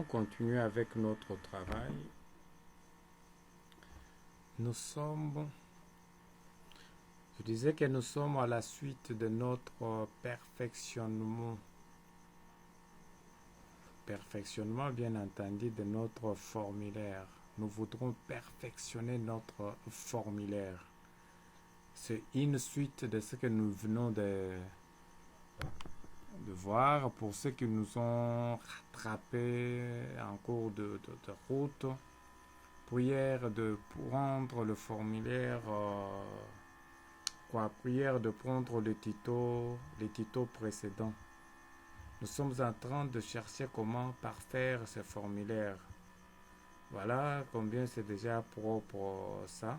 continuer avec notre travail. Je disais que nous sommes à la suite de notre perfectionnement. Perfectionnement, bien entendu, de notre formulaire. Nous voudrons perfectionner notre formulaire. C'est une suite de ce que nous venons de voir pour ceux qui nous ont rattrapés en cours de route. Prière de prendre le formulaire, prière de prendre les tutos précédents. Nous sommes en train de chercher comment parfaire ce formulaire. Voilà combien c'est déjà propre ça.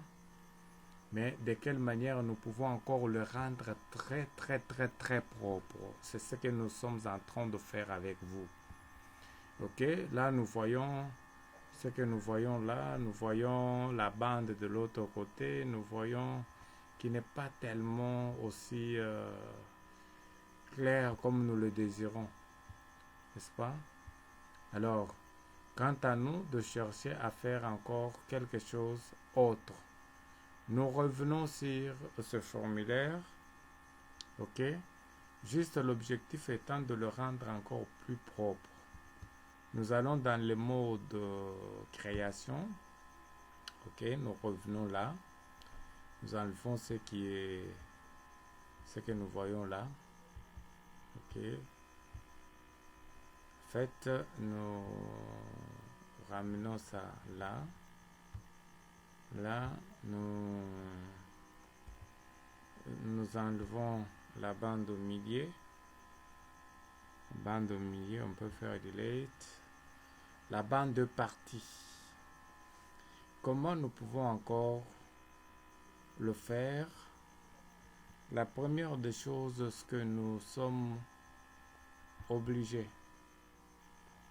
Mais de quelle manière nous pouvons encore le rendre très propre. C'est ce que nous sommes en train de faire avec vous. Ok, là nous voyons ce que nous voyons là. Nous voyons la bande de l'autre côté. Nous voyons qui n'est pas tellement aussi clair comme nous le désirons. N'est-ce pas? Alors, quant à nous de chercher à faire encore quelque chose autre. Nous revenons sur ce formulaire, ok? Juste l'objectif étant de le rendre encore plus propre. Nous allons dans le mode création, ok? Nous revenons là. Nous enlevons ce que nous voyons là, ok? En fait, nous ramenons ça là. Là, nous enlevons la bande au milieu. Bande au milieu, on peut faire delete. La bande de partie. Comment nous pouvons encore le faire? La première des choses, c'est que nous sommes obligés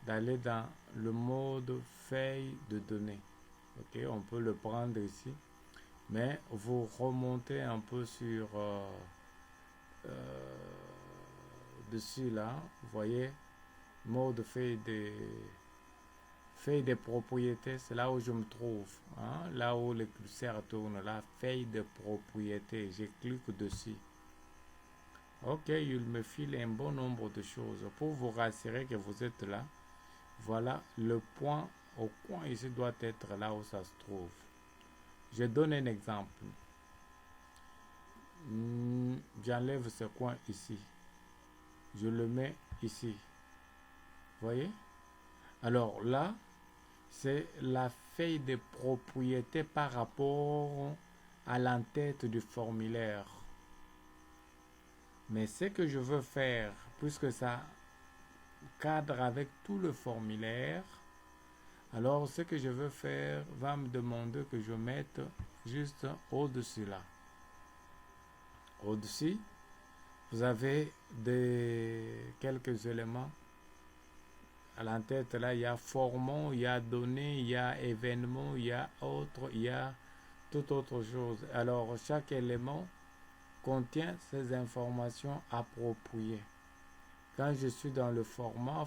d'aller dans le mode feuille de données. Ok, on peut le prendre ici, mais vous remontez un peu sur dessus là, vous voyez, mode feuille de propriété, c'est là où je me trouve, hein, là où le curseur tourne, là, feuille de propriété, je clique dessus. Ok, il me file un bon nombre de choses pour vous rassurer que vous êtes là. Voilà le point au coin ici doit être là où ça se trouve. Je donne un exemple. J'enlève ce coin ici. Je le mets ici. Voyez? Alors là, c'est la feuille de propriété par rapport à l'entête du formulaire. Mais ce que je veux faire, puisque ça cadre avec tout le formulaire, alors ce que je veux faire va me demander que je mette juste au-dessus là. Au-dessus, vous avez quelques éléments. À l'entête là, il y a formant, il y a données, il y a événement, il y a autre, il y a toute autre chose. Alors chaque élément contient ces informations appropriées. Quand je suis dans le format,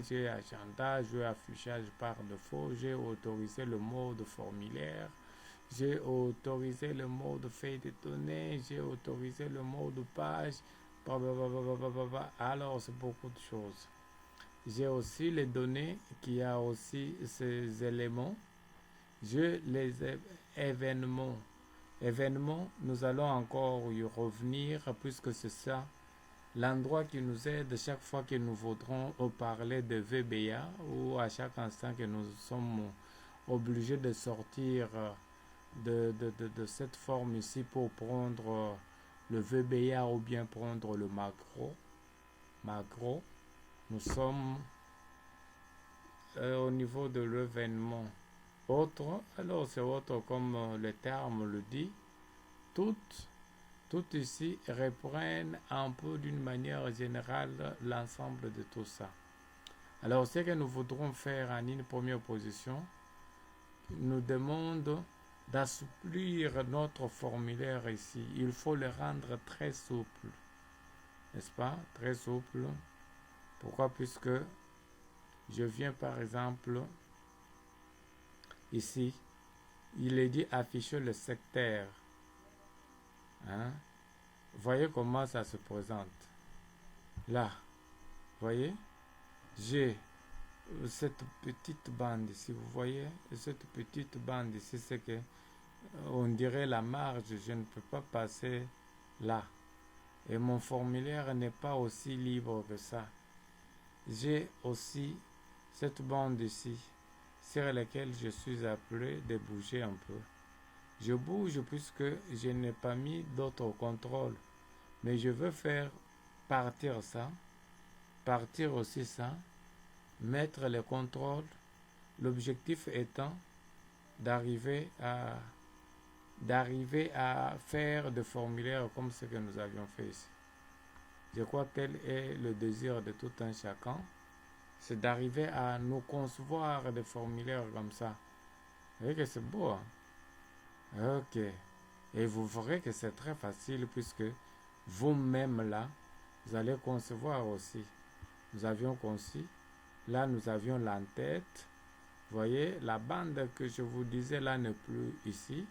j'ai agenda, j'ai affichage par défaut, j'ai autorisé le mode formulaire, j'ai autorisé le mode feuille de données, j'ai autorisé le mode page, alors c'est beaucoup de choses. J'ai aussi les données qui a aussi ces éléments. J'ai les événements. Événements, nous allons encore y revenir puisque c'est ça l'endroit qui nous aide chaque fois que nous voudrons parler de VBA ou à chaque instant que nous sommes obligés de sortir de cette forme ici pour prendre le VBA ou bien prendre le macro. Nous sommes au niveau de l'événement autre. Alors c'est autre comme le terme le dit. Tout ici reprennent un peu d'une manière générale l'ensemble de tout ça. Alors ce que nous voudrons faire en une première position nous demande d'assouplir notre formulaire ici. Il faut le rendre très souple, n'est-ce pas? Très souple. Pourquoi? Puisque Je viens par exemple ici. Il est dit afficher le secteur. Hein? Voyez comment ça se présente. Là, voyez, j'ai cette petite bande ici. Vous voyez, cette petite bande ici, c'est que on dirait la marge. Je ne peux pas passer là. Et mon formulaire n'est pas aussi libre que ça. J'ai aussi cette bande ici, sur laquelle je suis appelé de bouger un peu. Je bouge puisque je n'ai pas mis d'autres contrôles. Mais je veux faire partir ça, partir aussi ça, mettre les contrôles. L'objectif étant d'arriver à faire des formulaires comme ce que nous avions fait ici. Je crois que tel est le désir de tout un chacun, c'est d'arriver à nous concevoir des formulaires comme ça. Vous voyez que c'est beau, hein? Ok. Et vous verrez que c'est très facile puisque vous-même là, vous allez concevoir aussi. Nous avions conçu, là nous avions l'entête. Vous voyez, la bande que je vous disais là n'est plus ici.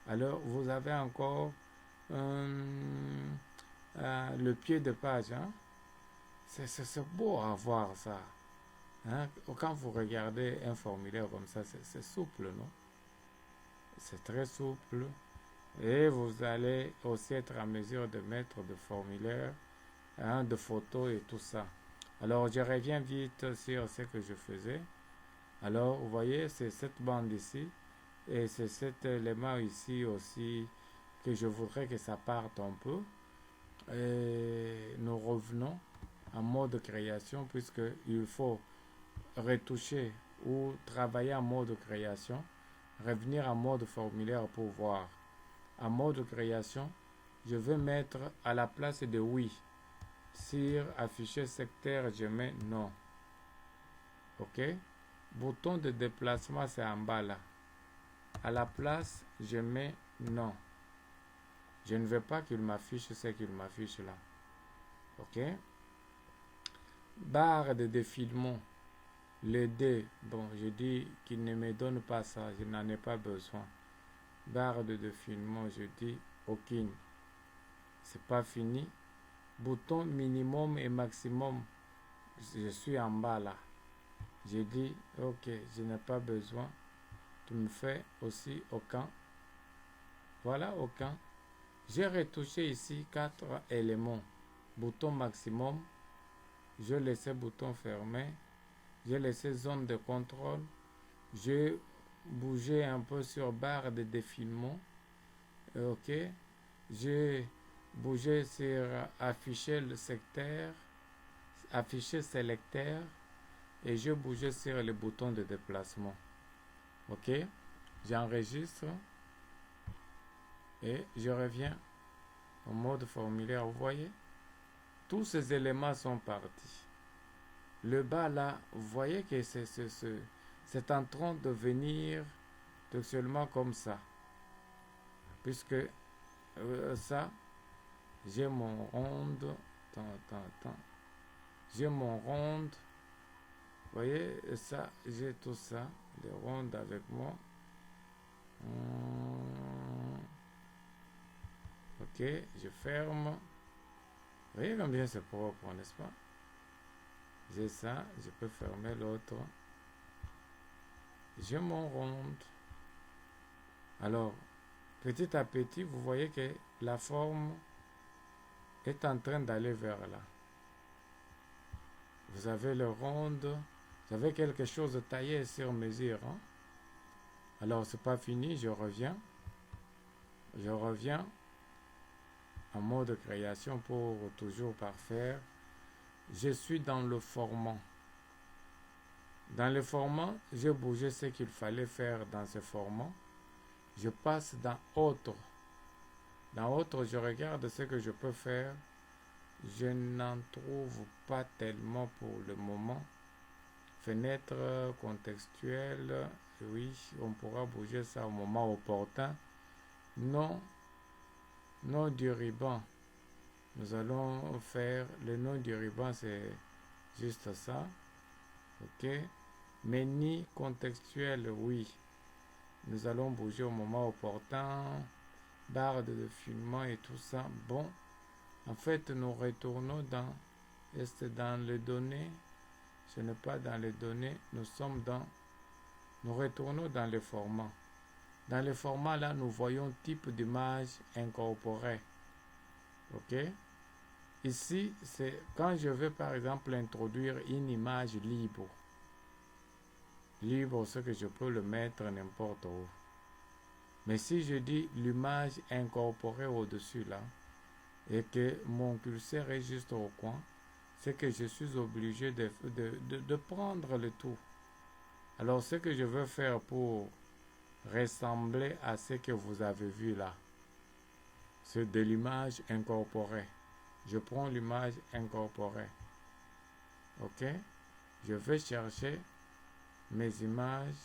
Alors vous avez encore le pied de page. Hein? C'est beau à voir ça. Hein? Quand vous regardez un formulaire comme ça, c'est souple, non? C'est très souple. Et vous allez aussi être à mesure de mettre des formulaires, hein, de photos et tout ça. Alors je reviens vite sur ce que je faisais. Alors vous voyez, c'est cette bande ici. Et c'est cet élément ici aussi que je voudrais que ça parte un peu. Et nous revenons en mode création puisqu'il faut retoucher ou travailler en mode création, revenir en mode formulaire pour voir. En mode création, je vais mettre à la place de oui. Sur afficher secteur, je mets non. Ok? Bouton de déplacement, c'est en bas là. À la place, je mets non. Je ne veux pas qu'il m'affiche ce qu'il m'affiche là. Ok? Barre de défilement. Le D, bon, je dis qu'il ne me donne pas ça, je n'en ai pas besoin. Barre de défilement, je dis aucune. C'est pas fini. Bouton minimum et maximum, je suis en bas là. Je dis ok, je n'ai pas besoin. Tu me fais aussi aucun. Voilà aucun. J'ai retouché ici 4 éléments. Bouton maximum, je laisse bouton fermé. J'ai laissé zone de contrôle. J'ai bougé un peu sur barre de défilement. Ok. J'ai bougé sur afficher le secteur, afficher sélecteur et j'ai bougé sur le bouton de déplacement. Ok. J'enregistre et je reviens au mode formulaire. Vous voyez, tous ces éléments sont partis. Le bas là, vous voyez que c'est en train de venir seulement comme ça. Puisque ça, j'ai mon ronde. J'ai mon ronde. Vous voyez, ça, j'ai tout ça. Des rondes avec moi. Ok, je ferme. Vous voyez combien c'est propre, n'est-ce pas? J'ai ça, je peux fermer l'autre. J'ai mon ronde. Alors, petit à petit, vous voyez que la forme est en train d'aller vers là. Vous avez le ronde, vous avez quelque chose de taillé sur mesure. Hein? Alors, c'est pas fini, je reviens. Je reviens en mode création pour toujours parfaire. Je suis dans le formant. Dans le formant, j'ai bougé ce qu'il fallait faire dans ce formant. Je passe dans autre. Dans autre, je regarde ce que je peux faire. Je n'en trouve pas tellement pour le moment. Fenêtre contextuelle, oui, on pourra bouger ça au moment opportun. Nom du ruban. Nous allons faire le nom du ruban, c'est juste ça. Ok. Menu contextuel, oui. Nous allons bouger au moment opportun. Barre de défilement et tout ça. Bon, en fait, nous retournons dans les données. Ce n'est pas dans les données. Nous retournons dans le format. Dans le format, là, nous voyons type d'image incorporée. Ok. Ici, c'est quand je veux, par exemple, introduire une image libre. Libre, ce que je peux le mettre n'importe où. Mais si je dis l'image incorporée au-dessus là, et que mon curseur est juste au coin, c'est que je suis obligé de prendre le tout. Alors ce que je veux faire pour ressembler à ce que vous avez vu là, c'est de l'image incorporée. Je prends l'image incorporée. Ok? Je vais chercher mes images,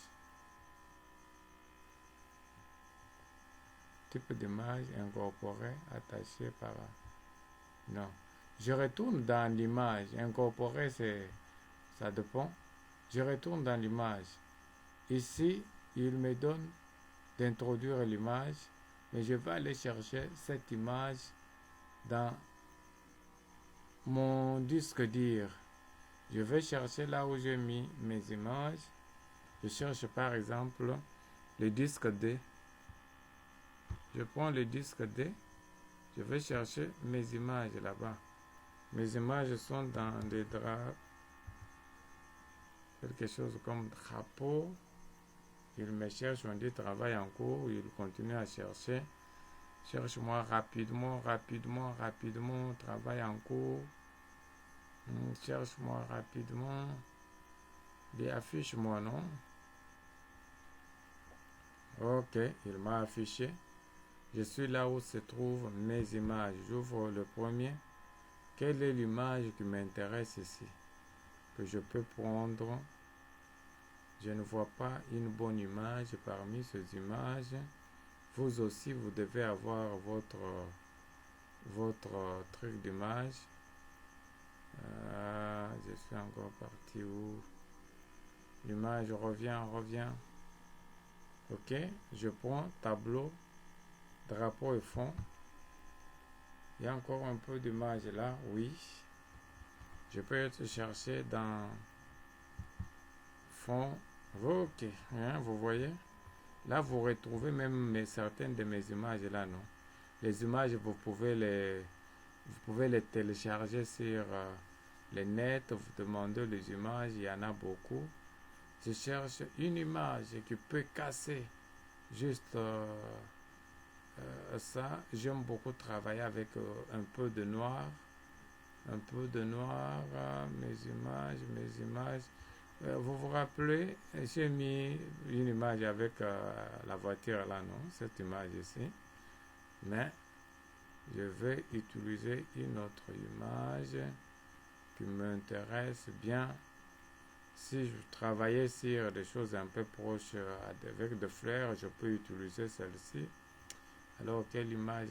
type d'image incorporée, attachée par... Non. Je retourne dans l'image. Incorporée, ça dépend. Je retourne dans l'image. Ici, il me donne d'introduire l'image, mais je vais aller chercher cette image dans mon disque dur. Je vais chercher là où j'ai mis mes images. Je cherche par exemple le disque D. Je prends le disque D. Je vais chercher mes images là-bas. Mes images sont dans des draps. Quelque chose comme drapeau. Il me cherche, on dit travail en cours. Il continue à chercher. Cherche-moi rapidement, travail en cours. Cherche-moi rapidement. Et affiche-moi, non? Ok, il m'a affiché. Je suis là où se trouvent mes images. J'ouvre le premier. Quelle est l'image qui m'intéresse ici? Que je peux prendre. Je ne vois pas une bonne image parmi ces images. Vous aussi, vous devez avoir votre truc d'image. Je suis encore parti où? L'image revient. Ok, je prends tableau, drapeau et fond. Il y a encore un peu d'image là, oui. Je peux être chercher dans fond. Ok, hein, vous voyez? Là, vous retrouvez même certaines de mes images là, non? Les images, vous pouvez les télécharger sur le net. Vous demandez les images, il y en a beaucoup. Je cherche une image qui peut casser juste ça. J'aime beaucoup travailler avec un peu de noir. Mes images. Vous vous rappelez, j'ai mis une image avec la voiture là, non? Cette image ici. Mais je vais utiliser une autre image qui m'intéresse bien. Si je travaillais sur des choses un peu proches avec des fleurs, je peux utiliser celle-ci. Alors, quelle image?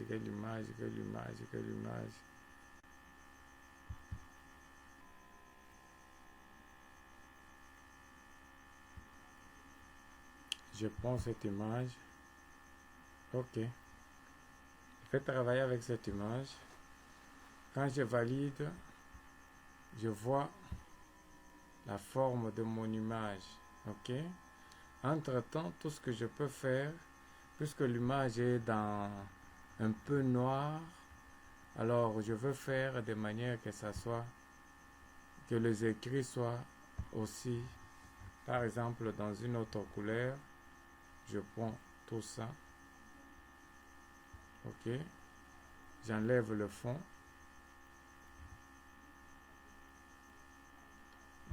Je prends cette image. Ok. Je vais travailler avec cette image. Quand je valide, je vois la forme de mon image. Ok. Entre-temps, tout ce que je peux faire, puisque l'image est dans un peu noir, alors je veux faire de manière que les écrits soient aussi, par exemple, dans une autre couleur. Je prends tout ça. Ok. J'enlève le fond.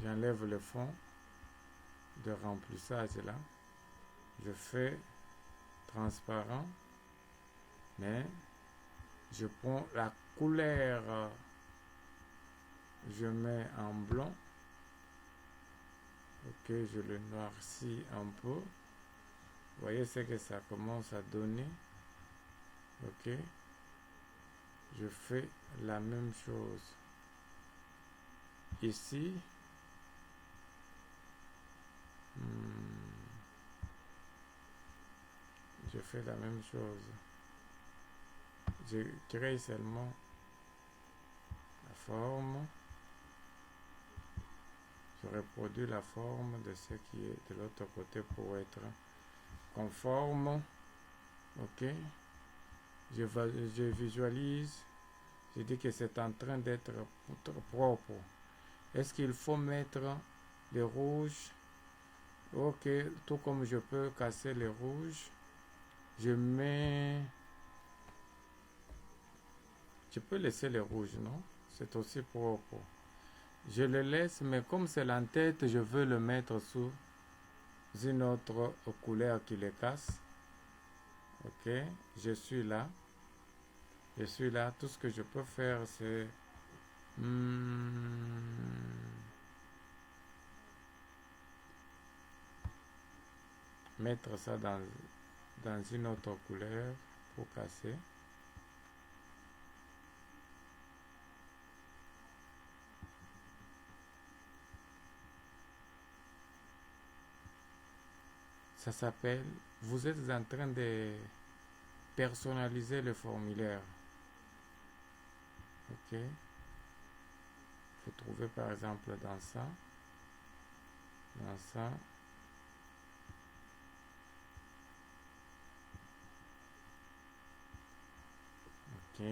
J'enlève le fond de remplissage là. Je fais transparent. Mais je prends la couleur. Je mets en blanc. Ok, je le noircis un peu. Vous voyez ce que ça commence à donner. Ok. Je fais la même chose ici. Je fais la même chose. Je crée seulement la forme. Je reproduis la forme de ce qui est de l'autre côté pour être conforme. Ok. Je visualise. Je dis que c'est en train d'être propre. Est-ce qu'il faut mettre les rouges? Ok. Tout comme je peux casser les rouges. Je peux laisser les rouges, non? C'est aussi propre. Je le laisse, mais comme c'est l'entête, je veux le mettre sous une autre couleur qui les casse. Ok, je suis là. Je suis là. Tout ce que je peux faire, c'est mettre ça dans une autre couleur pour casser. Ça s'appelle, vous êtes en train de personnaliser le formulaire. Ok. Vous trouvez par exemple dans ça. Ok.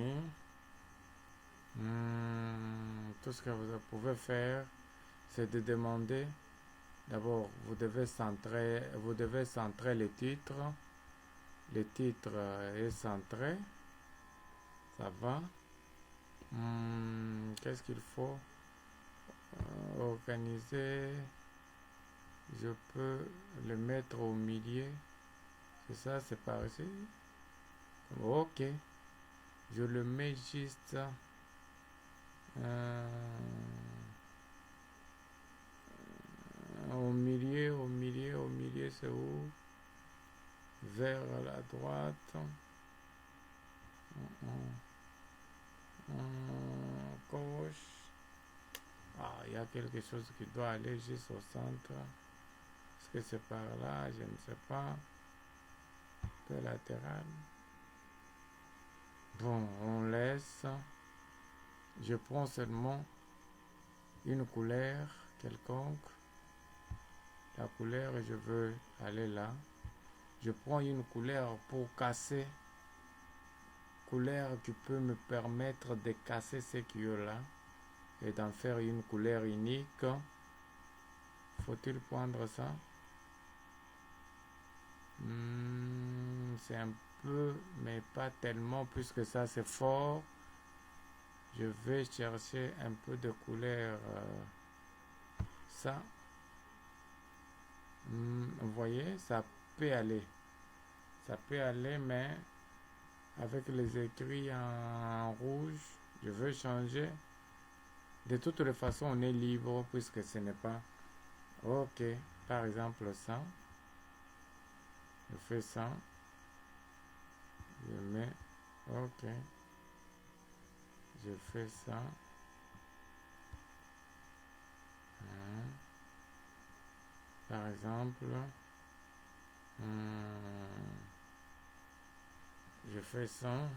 Tout ce que vous pouvez faire, c'est de demander. D'abord, vous devez centrer le titre. Le titre est centré. Ça va. Qu'est-ce qu'il faut organiser? Je peux le mettre au milieu. C'est ça, c'est par ici. Ok. Je le mets juste au milieu, c'est où? Vers la droite. Gauche. Il y a quelque chose qui doit aller juste au centre. Est-ce que c'est par là? Je ne sais pas. Un peu latéral. Bon, on laisse. Je prends seulement une couleur quelconque. La couleur, je veux aller là. Je prends une couleur pour casser. Couleur qui peut me permettre de casser ce qu'il y a là et d'en faire une couleur unique. Faut-il prendre ça? C'est un peu, mais pas tellement, puisque ça c'est fort. Je vais chercher un peu de couleur. Ça. Vous voyez, ça peut aller. Ça peut aller, mais avec les écrits en rouge, je veux changer. De toutes les façons, on est libre puisque ce n'est pas. Ok, par exemple ça. Je fais ça. Je mets. Ok. Je fais ça. Par exemple. Je fais ça.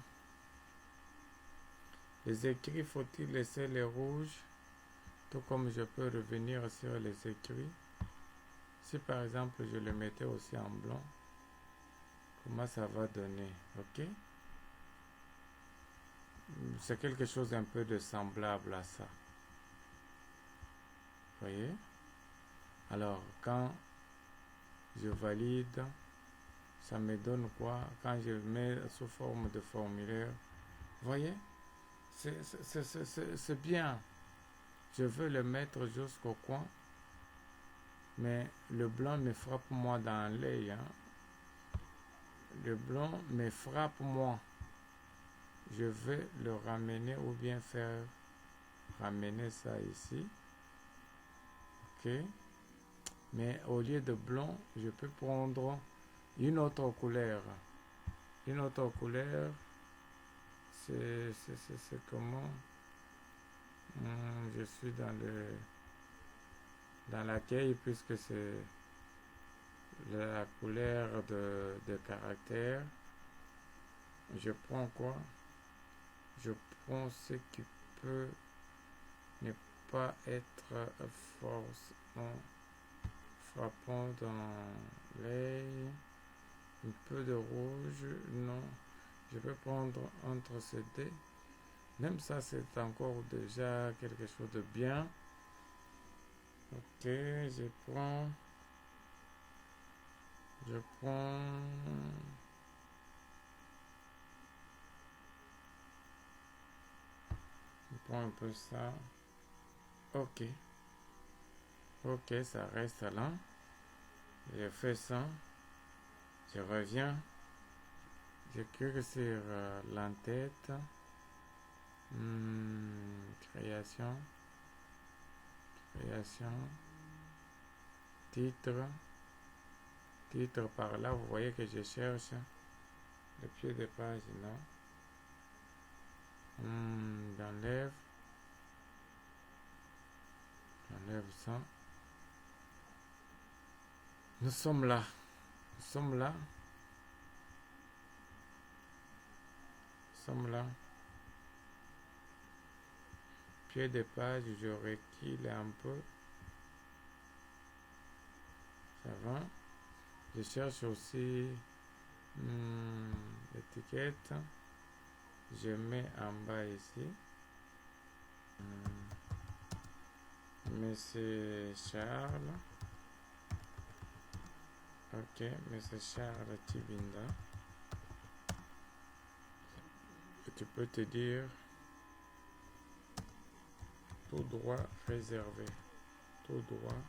Les écrits, faut-il laisser les rouges? Tout comme je peux revenir sur les écrits. Si par exemple je le mettais aussi en blanc, comment ça va donner? Ok? C'est quelque chose un peu de semblable à ça. Vous voyez? Alors, quand je valide, ça me donne quoi? Quand je mets sous forme de formulaire, vous voyez? C'est bien. Je veux le mettre jusqu'au coin, mais le blanc me frappe moi dans l'œil. Le blanc me frappe moi. Je vais le ramener ou bien faire ramener ça ici. Ok. Mais au lieu de blanc, je peux prendre une autre couleur. Une autre couleur, c'est comment? Je suis dans l'accueil puisque c'est la couleur de caractère. Je prends quoi? Je prends ce qui peut ne pas être forcément frappant dans l'œil. Un peu de rouge, non. Je peux prendre entre ces deux. Même ça, c'est encore déjà quelque chose de bien. Ok, je prends. Je prends un peu ça. Ok. Ok, ça reste là. Je fais ça. Je reviens. Je clique sur l'entête. Création. Création. Titre. Titre par là. Vous voyez que je cherche le pied de page là. J'enlève. J'enlève ça. Nous sommes là. Nous sommes là. Nous sommes là. Pied de page, je recule un peu. Ça va. Je cherche aussi l'étiquette. Je mets en bas ici. Monsieur Charles. Ok, Monsieur Charles Tibinda. Et tu peux te dire tout droit réservé. Tout droit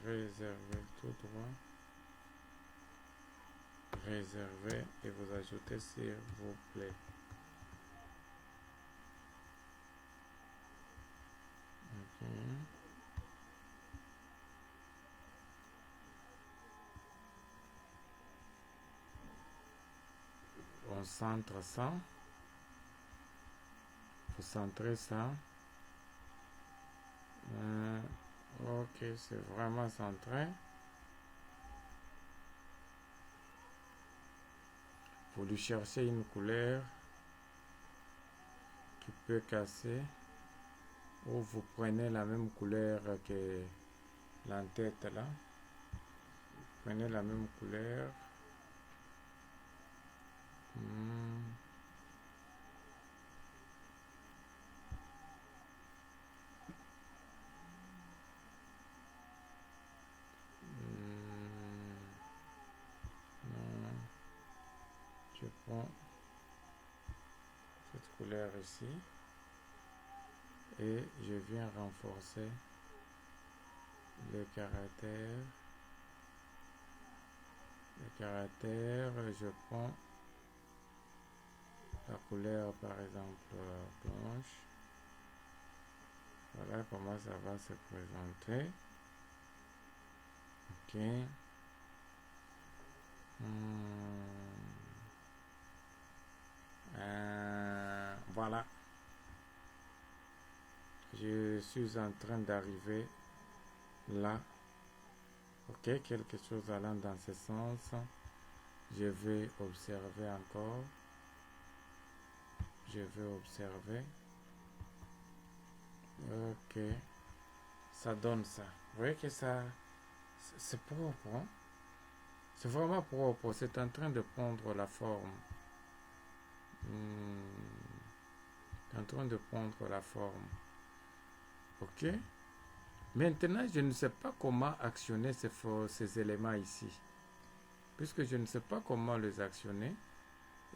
réservé. Tout droit réservé. Et vous ajoutez s'il vous plaît. Ok. On centre ça. Faut centrer ça. Ok, c'est vraiment centré. Vous lui cherchez une couleur qui peut casser, ou vous prenez la même couleur que l'entête là. Prenez la même couleur. Non. Je prends cette couleur ici et je viens renforcer le caractère. Je prends la couleur par exemple blanche. Voilà comment ça va se présenter. Ok. Voilà. Je suis en train d'arriver là. Ok, quelque chose allant dans ce sens. Je vais observer encore. Je vais observer. Ok. Ça donne ça. Vous voyez que ça, c'est propre. Hein? C'est vraiment propre. C'est en train de prendre la forme. C'est en train de prendre la forme. Ok. Maintenant, je ne sais pas comment actionner ces éléments ici. Puisque je ne sais pas comment les actionner.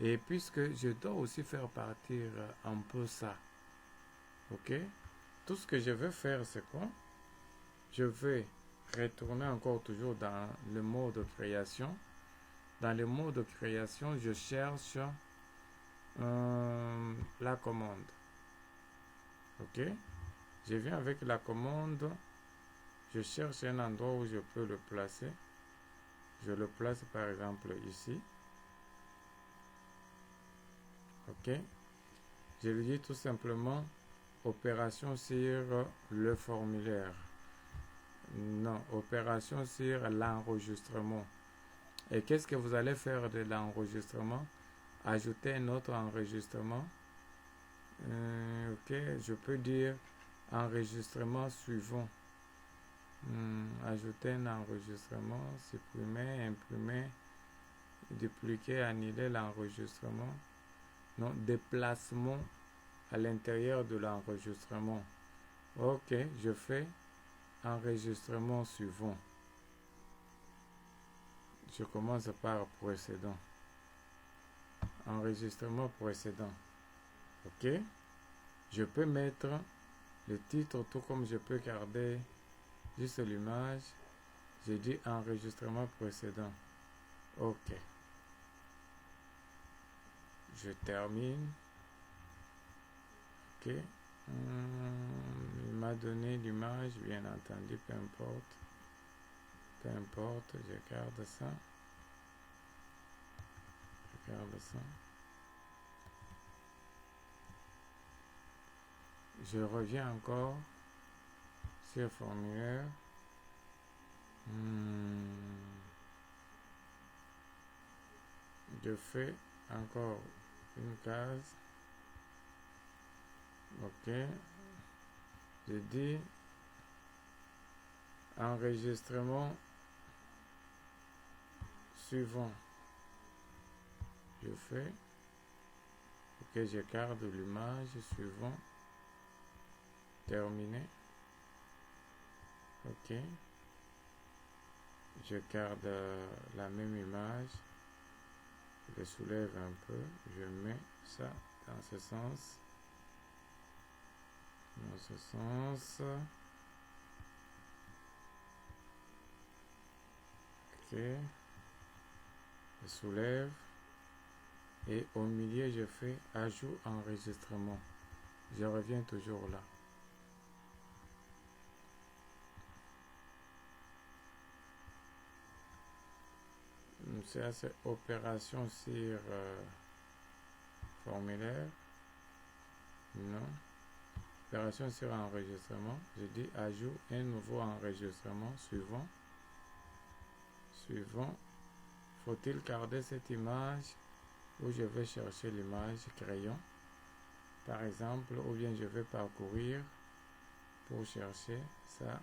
Et puisque je dois aussi faire partir un peu ça. Ok. Tout ce que je veux faire, c'est quoi? Je vais retourner encore toujours dans le mode création. Dans le mode création, je cherche la commande. Ok. Je viens avec la commande. Je cherche un endroit où je peux le placer. Je le place par exemple ici. Ok. Je lui dis tout simplement opération sur le formulaire. Non, opération sur l'enregistrement. Et qu'est-ce que vous allez faire de l'enregistrement? Ajouter un autre enregistrement. Ok, je peux dire enregistrement suivant. Ajouter un enregistrement, supprimer, imprimer, dupliquer, annuler l'enregistrement. Non, déplacement à l'intérieur de l'enregistrement. Ok, je fais enregistrement suivant. Je commence par précédent. Enregistrement précédent. Ok. Je peux mettre le titre tout comme je peux garder juste l'image. J'ai dit enregistrement précédent. Ok. Je termine. Ok. Il m'a donné l'image, bien entendu, peu importe. Peu importe, je garde ça. Je garde ça. Je reviens encore sur formulaire. Je fais encore une case. Ok. Je dis enregistrement suivant. Je fais. Ok, je garde l'image suivant. Terminé. Ok. Je garde la même image. Je soulève un peu. Je mets ça dans ce sens. Dans ce sens. Ok. Je soulève. Et au milieu, je fais ajout enregistrement. Je reviens toujours là. C'est opération sur formulaire. Non. Opération sur enregistrement. Je dis ajout un nouveau enregistrement suivant. Suivant. Faut-il garder cette image où je vais chercher l'image crayon, par exemple, ou bien je vais parcourir pour chercher ça.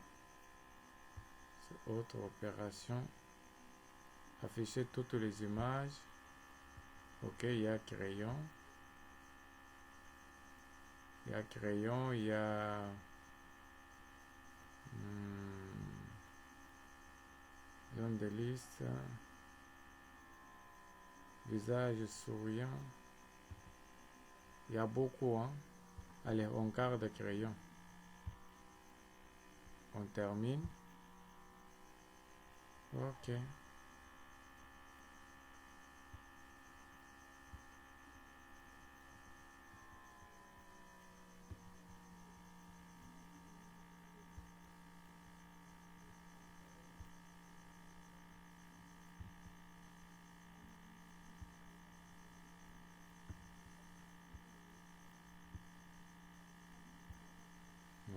C'est autre opération. Afficher toutes les images. Ok, il y a crayon. Il y a crayon, il y a zone de liste, visage souriant. Il y a beaucoup, hein. Allez, on garde crayon. On termine. Ok.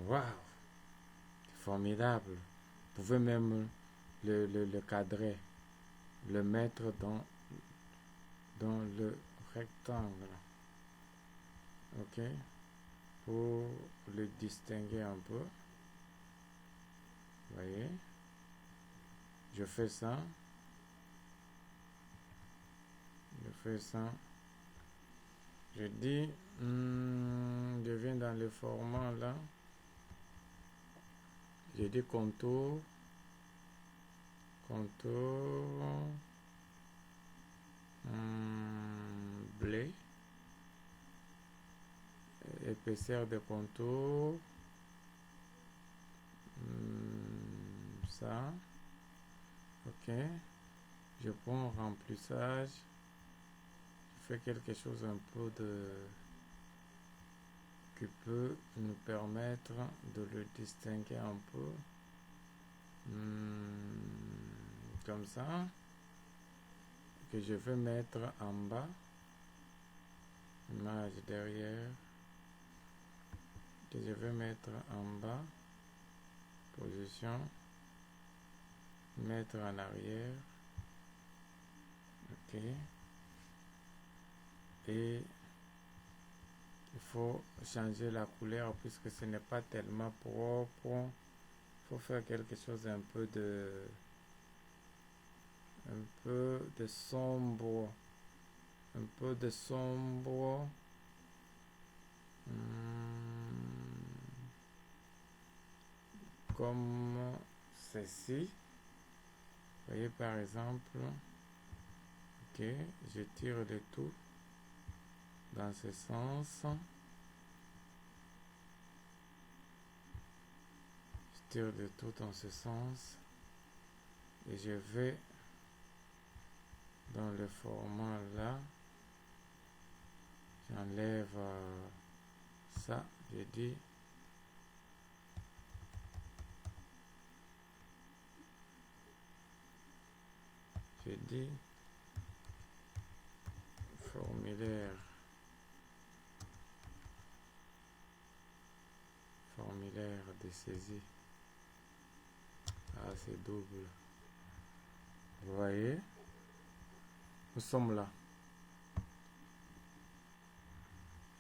Waouh, formidable. Vous pouvez même le cadrer, le mettre dans le rectangle. Ok, pour le distinguer un peu. Vous voyez, je fais ça. Je fais ça. Je dis, je viens dans le format là. Je dis contour. Blé. Épaisseur de contour. Ça. Ok. Je prends remplissage. Je fais quelque chose un peu qui peut nous permettre de le distinguer un peu. Comme ça. Que je vais mettre en bas. Image derrière. Que je vais mettre en bas. Position. mettre en arrière. Ok. Et il faut changer la couleur puisque ce n'est pas tellement propre. Il faut faire quelque chose un peu de sombre. Un peu de sombre. Comme ceci. Vous voyez par exemple. Ok, je tire le tout dans ce sens. Je tire le tout dans ce sens. Et je vais dans le format là. J'enlève ça. Je dis formulaire de saisie. Ah, c'est double. Vous voyez, nous sommes là.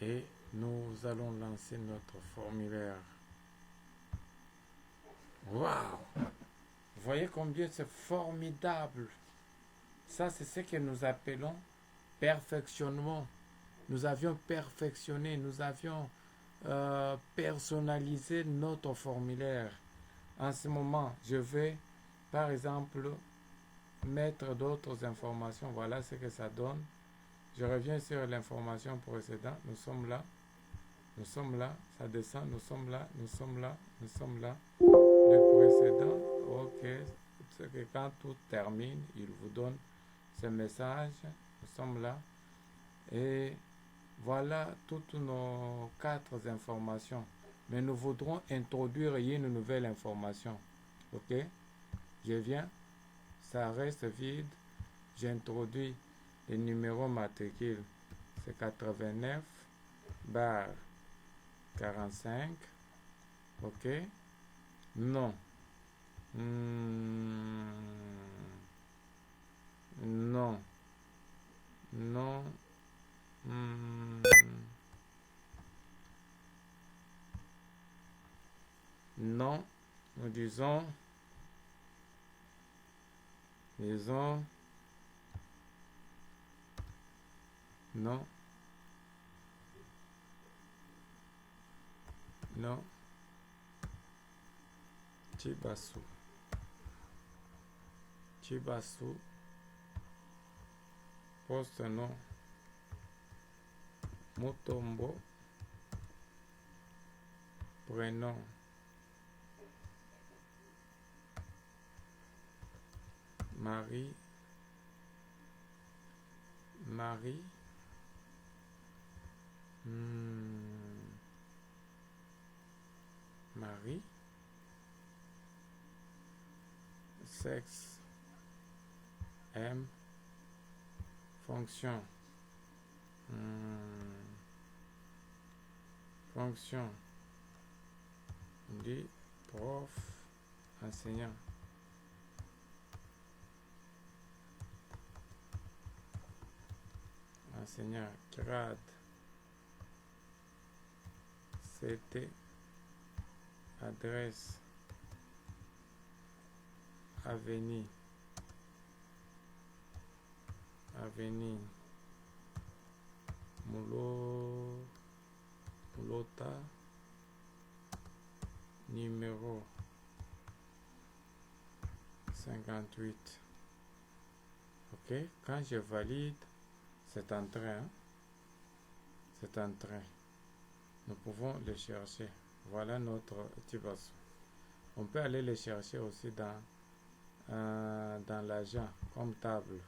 Et nous allons lancer notre formulaire. Waouh! Vous voyez combien c'est formidable. Ça, c'est ce que nous appelons perfectionnement. Nous avions perfectionné, nous avions personnalisé notre formulaire. En ce moment, je vais, par exemple, mettre d'autres informations. Voilà ce que ça donne. Je reviens sur l'information précédente. Nous sommes là. Nous sommes là. Ça descend. Nous sommes là. Nous sommes là. Nous sommes là. Le précédent. Ok. C'est que quand tout termine, il vous donne ce message. Nous sommes là. Et voilà toutes nos 4 informations. Mais nous voudrons introduire une nouvelle information. Ok? Je viens. Ça reste vide. J'introduis le numéro matricule. C'est 89 bar 45. Ok? Non. Non. Non. Non. Nous disons non. Non. Chibasu. Chibasu. Poste nom. Mutombo. Prénom. Marie. Marie. Marie. Sexe. M. Fonction. Fonction. Dit prof. Enseignant. Enseignant. Grade. CT. Adresse. Avenue. Moulota. Numéro 58. Ok, quand je valide, c'est en train. C'est en train. Nous pouvons le chercher. Voilà notre Chibasu. On peut aller le chercher aussi dans l'agent comme table.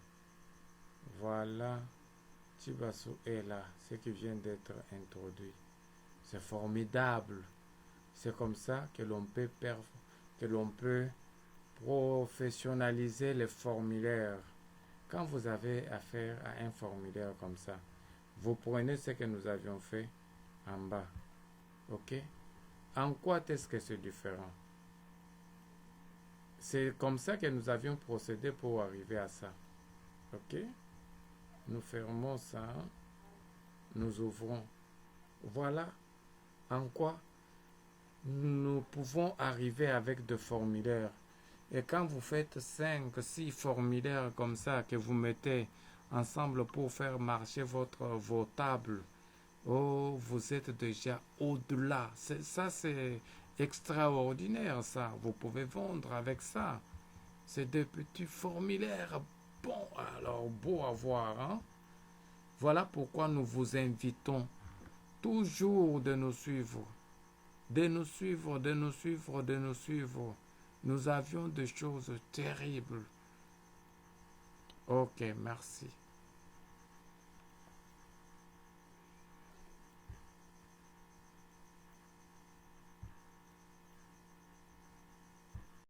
Voilà, Chibasu est là, ce qui vient d'être introduit. C'est formidable. C'est comme ça que l'on peut professionnaliser les formulaires. Quand vous avez affaire à un formulaire comme ça, vous prenez ce que nous avions fait en bas. Ok? En quoi est-ce que c'est différent? C'est comme ça que nous avions procédé pour arriver à ça. Ok? Nous fermons ça. Nous ouvrons. Voilà en quoi nous pouvons arriver avec des formulaires. Et quand vous faites 5, 6 formulaires comme ça que vous mettez ensemble pour faire marcher vos tables, oh, vous êtes déjà au-delà. Ça, c'est extraordinaire, ça. Vous pouvez vendre avec ça. C'est des petits formulaires. Bon, alors, beau à voir, hein? Voilà pourquoi nous vous invitons toujours de nous suivre. De nous suivre, de nous suivre, de nous suivre. Nous avions des choses terribles. Ok, merci.